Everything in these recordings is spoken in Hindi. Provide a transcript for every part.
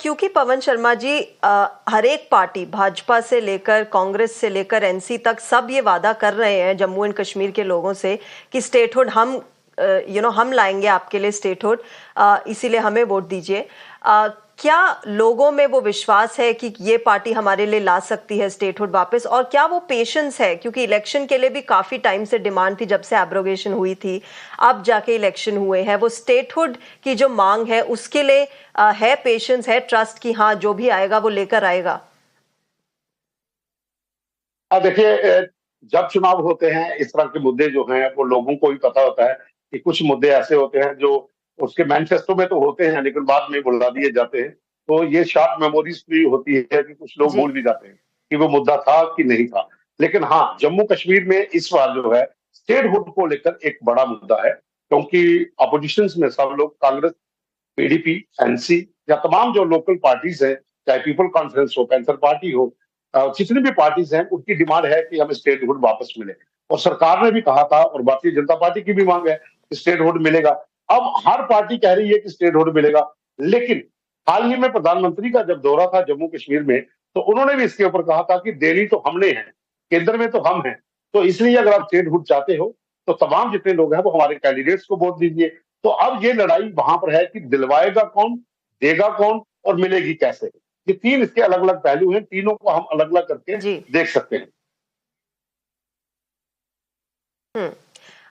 क्योंकि पवन शर्मा जी हर एक पार्टी भाजपा से लेकर कांग्रेस से लेकर एनसी तक सब ये वादा कर रहे हैं जम्मू एंड कश्मीर के लोगों से कि स्टेटहुड हम हम लाएंगे आपके लिए स्टेटहुड, इसीलिए हमें वोट दीजिए। क्या लोगों में वो विश्वास है कि ये पार्टी हमारे लिए ला सकती है स्टेटहुड वापस, और क्या वो पेशेंस है? क्योंकि इलेक्शन के लिए भी काफी टाइम से डिमांड थी, जब से एब्रोगेशन हुई थी अब जाके इलेक्शन हुए हैं। वो स्टेटहुड की जो मांग है उसके लिए है पेशेंस, है ट्रस्ट कि हाँ जो भी आएगा वो लेकर आएगा? देखिए, जब चुनाव होते हैं इस तरह के मुद्दे जो हैं वो लोगों को भी पता होता है कि कुछ मुद्दे ऐसे होते हैं जो उसके मैनिफेस्टो में तो होते हैं लेकिन बाद में भुला दिए जाते हैं। तो ये शॉर्ट मेमोरीज भी होती है कि कुछ लोग जी। भूल भी जाते हैं कि वो मुद्दा था कि नहीं था। लेकिन हाँ, जम्मू कश्मीर में इस बार जो है स्टेटहुड को लेकर एक बड़ा मुद्दा है, क्योंकि अपोजिशन में सब लोग कांग्रेस, पीडीपी, एनसी या तमाम जो लोकल पार्टीज हैं, चाहे पीपल कॉन्फ्रेंस हो, पैंथर पार्टी हो, जितनी भी पार्टीज हैं उनकी डिमांड है कि हमें स्टेटहुड वापस मिले। और सरकार ने भी कहा था और भारतीय जनता पार्टी की भी मांग है कि स्टेटहुड मिलेगा। अब हर पार्टी कह रही है कि स्टेटहुड मिलेगा, लेकिन हाल ही में प्रधानमंत्री का जब दौरा था जम्मू कश्मीर में तो उन्होंने भी इसके ऊपर कहा था कि देनी तो हमने है, केंद्र में तो हम हैं, तो इसलिए अगर आप स्टेटहुड चाहते हो तो तमाम जितने लोग हैं वो हमारे कैंडिडेट्स को वोट दीजिए। तो अब ये लड़ाई वहां पर है कि दिलवाएगा कौन, देगा कौन और मिलेगी कैसे। ये तीन इसके अलग अलग पहलू हैं, तीनों को हम अलग अलग करके जी। देख सकते हैं।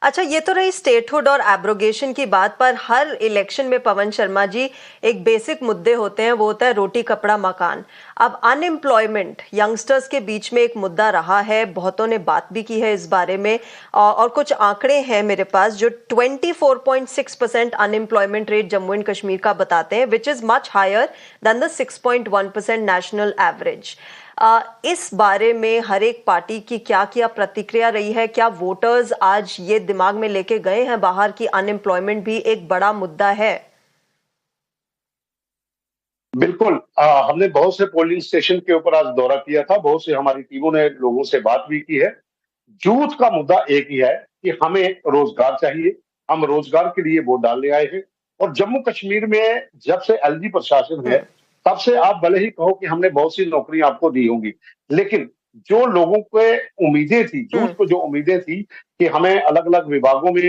अच्छा, ये तो रही स्टेटहुड और एब्रोगेशन की बात, पर हर इलेक्शन में पवन शर्मा जी एक बेसिक मुद्दे होते हैं, वो होता है रोटी कपड़ा मकान। अब अनएम्प्लॉयमेंट यंगस्टर्स के बीच में एक मुद्दा रहा है, बहुतों ने बात भी की है इस बारे में, और कुछ आंकड़े हैं मेरे पास जो 24.6% unemployment rate Jammu and Kashmir का बताते हैं, which is much higher than the 6.1% national average. इस बारे में हर एक पार्टी की क्या क्या प्रतिक्रिया रही है? क्या वोटर्स आज ये दिमाग में लेके गए हैं बाहर की अनएम्प्लॉयमेंट भी एक बड़ा मुद्दा है? बिल्कुल, हमने बहुत से पोलिंग स्टेशन के ऊपर आज दौरा किया था, बहुत से हमारी टीमों ने लोगों से बात भी की है। यूथ का मुद्दा एक ही है कि हमें रोजगार चाहिए, हम रोजगार के लिए वोट डालने आए हैं। और जम्मू कश्मीर में जब से एलजी प्रशासन है तब से आप भले ही कहो कि हमने बहुत सी नौकरियां आपको दी होंगी, लेकिन जो लोगों को उम्मीदें थी, यूथ को जो उम्मीदें थी कि हमें अलग अलग विभागों में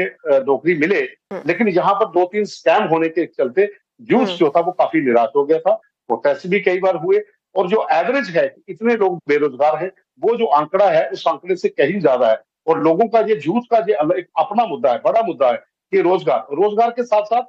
नौकरी मिले, लेकिन यहाँ पर दो तीन स्कैम होने के चलते यूथ जो था वो काफी निराश हो गया था। प्रोटेस्ट भी कई बार हुए, और जो एवरेज है इतने लोग बेरोजगार हैं, वो जो आंकड़ा है उस आंकड़े से कहीं ज्यादा है। और लोगों का ये यूथ का ये एक अपना मुद्दा है, बड़ा मुद्दा है कि रोजगार, रोजगार के साथ साथ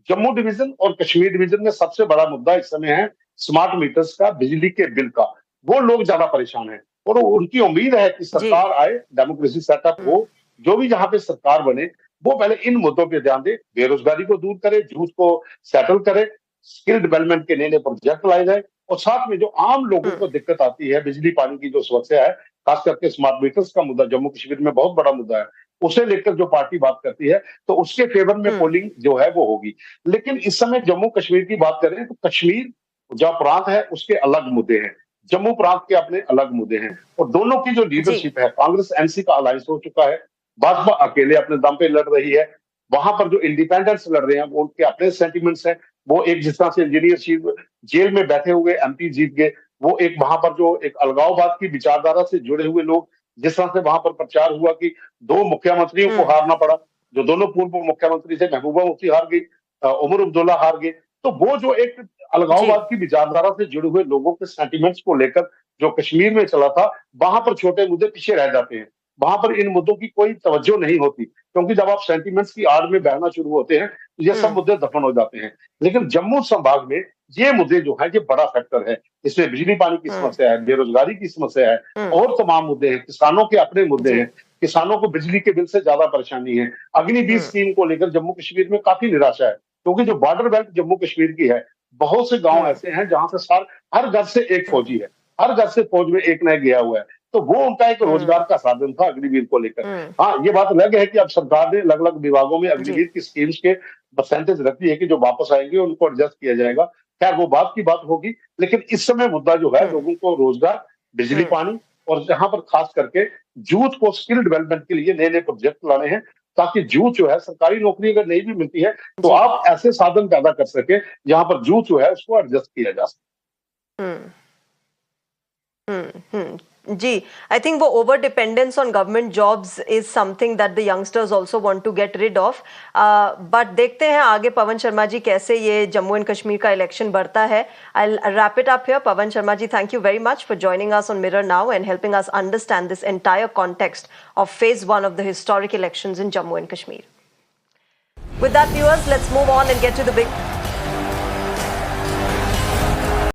जम्मू डिवीजन और कश्मीर डिवीजन में सबसे बड़ा मुद्दा इस समय है स्मार्ट मीटर्स का, बिजली के बिल का। वो लोग ज्यादा परेशान हैं और उनकी उम्मीद है कि जी। सरकार आए, डेमोक्रेसी सेटअप हो, जो भी जहां पे सरकार बने वो पहले इन मुद्दों पे ध्यान दे, बेरोजगारी को दूर करे, यूथ को सेटल करे, स्किल डेवलपमेंट के नए नए प्रोजेक्ट लाए जाए, और साथ में जो आम लोगों को दिक्कत आती है, बिजली पानी की जो समस्या है, खास करके स्मार्ट मीटर्स का मुद्दा जम्मू कश्मीर में बहुत बड़ा मुद्दा है, उसे लेकर जो पार्टी बात करती है तो उसके फेवर में पोलिंग जो है वो होगी। लेकिन इस समय जम्मू कश्मीर की बात करें तो कश्मीर जो प्रांत है उसके अलग मुद्दे हैं, जम्मू प्रांत के अपने अलग मुद्दे हैं, और दोनों की जो जी। लीडरशिप है, कांग्रेस एनसी का अलायंस हो चुका है, भाजपा अकेले अपने दम पे लड़ रही है। वहां पर जो इंडिपेंडेंट्स लड़ रहे हैं वो उनके अपने सेंटिमेंट्स हैं। वो एक जिस तरह से इंजीनियर जेल में बैठे हुए एमपी जीत गए, वो एक वहां पर जो एक अलगाववाद की विचारधारा से जुड़े हुए लोग, जिस तरह से वहां पर प्रचार हुआ कि दो मुख्यमंत्रियों को हारना पड़ा, जो दोनों पूर्व मुख्यमंत्री थे, महबूबा मुफ्ती हार गई, उमर अब्दुल्ला हार गए। तो वो जो एक जी। अलगाववाद की विचारधारा से जुड़े हुए लोगों के सेंटिमेंट्स को लेकर जो कश्मीर में चला था, वहां पर छोटे मुद्दे पीछे रह जाते हैं, वहां पर इन मुद्दों की कोई तवज्जो नहीं होती, क्योंकि जब आप सेंटिमेंट्स की आड़ में बहना शुरू होते हैं तो ये सब मुद्दे दफन हो जाते हैं। लेकिन जम्मू संभाग में ये मुद्दे जो है ये बड़ा फैक्टर है, इसमें बिजली पानी की समस्या है, बेरोजगारी की समस्या है, और तमाम मुद्दे हैं, किसानों के अपने मुद्दे हैं, किसानों को बिजली के बिल से ज्यादा परेशानी है। अग्निवीर स्कीम को लेकर जम्मू कश्मीर में काफी निराशा है, क्योंकि जो बॉर्डर बेल्ट जम्मू कश्मीर की है, बहुत से गांव ऐसे हैं जहां से हर घर से एक फौजी है, हर घर से फौज में एक नया गया हुआ है। तो वो उनका एक रोजगार का साधन था अग्निवीर को लेकर। हाँ, ये बात अलग है कि अब सरकार ने अलग अलग विभागों में जी। अग्निवीर की स्कीम्स के परसेंटेज रखी है कि जो वापस आएंगे उनको एडजस्ट किया जाएगा। खैर वो बात की बात होगी, लेकिन इस समय मुद्दा जो है लोगों को रोजगार, बिजली पानी, और जहां पर खास करके यूथ को स्किल डेवलपमेंट के लिए नए नए प्रोजेक्ट लाने हैं, ताकि यूथ जो है, सरकारी नौकरी अगर नहीं भी मिलती है तो जी। आप ऐसे साधन पैदा कर सके जहां पर यूथ जो है उसको एडजस्ट किया जा सके। जी, आई थिंक वो over dependence on government jobs is something that the youngsters also want to get rid of, but देखते हैं आगे पवन शर्मा जी कैसे ये जम्मू एंड कश्मीर का इलेक्शन बढ़ता है. I wrap it up here. Pawan Sharma ji, thank you very much for joining us on Mirror Now and helping us understand this entire context of phase 1 of the historic elections in Jammu and Kashmir. With that, viewers, let's move on and get to the big